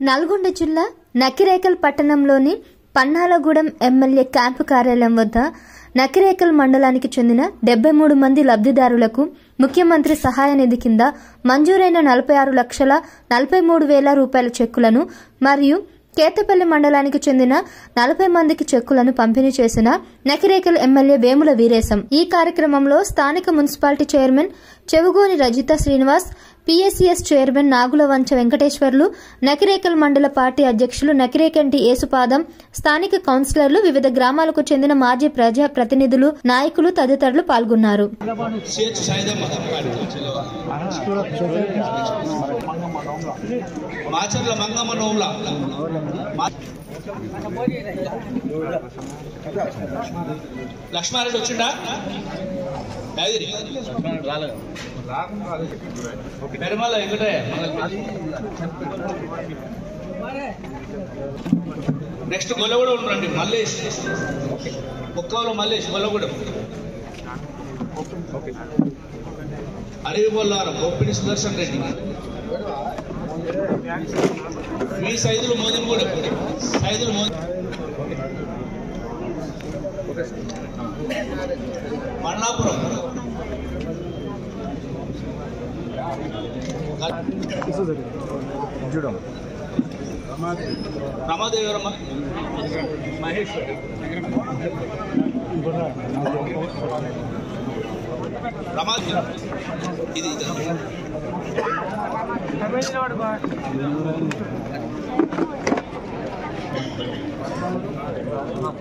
నల్గొండ జిల్లా నకిరేకల్ పట్టణంలోని పన్నాలగూడెం MLA camp కార్యాలయం వద్ద నకిరేకల్ మండలానికి చెందిన 73 మంది లబ్ధిదారులకు ముఖ్యమంత్రి సహాయ నిధి కింద మంజూరైన 46,43,000 రూపాయల చెక్కులను మరియు కేతపల్లి మండలానికి చెందిన 40 మందికి చెక్కులను పంపిణీ చేసిన నకిరేకల్ ఎమ్మెల్యే వేముల వీరేశం. ఈ కార్యక్రమంలో స్థానిక municipality chairman Chevugoni Rajitha Srinivas, PSCS chairman Nagulavancha Venkateswarlu, Nakrekal మండల పార్టీ అధ్యక్షులు నకిరేకంటి ఏసుపాదం, స్థానిక కౌన్సిలర్లు, వివిధ గ్రామాలకు చెందిన మాజీ ప్రజా ప్రతినిధులు, నాయకులు తదితరులు పాల్గొన్నారు. లక్ష్మారెడ్డి వచ్చిండా పెరుమల వెంకటయ్య. నెక్స్ట్ గొల్లగూడ ఉండండి, మల్లేష్ ఒక్కలో మల్లేష్ గొల్లగూడ, అరవి బొల్లారం గొప్పిడి సుదర్శన్ రెడ్డి, మీ సైదులు మోదినగూడ సైదులు మన్నాపురం రమాదేవరమ్మ మహేష్ రమాది ఇది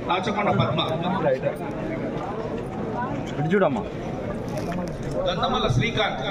రాచకొండ పద్మ చూడమ్మా గంధమల్ల శ్రీకాంత్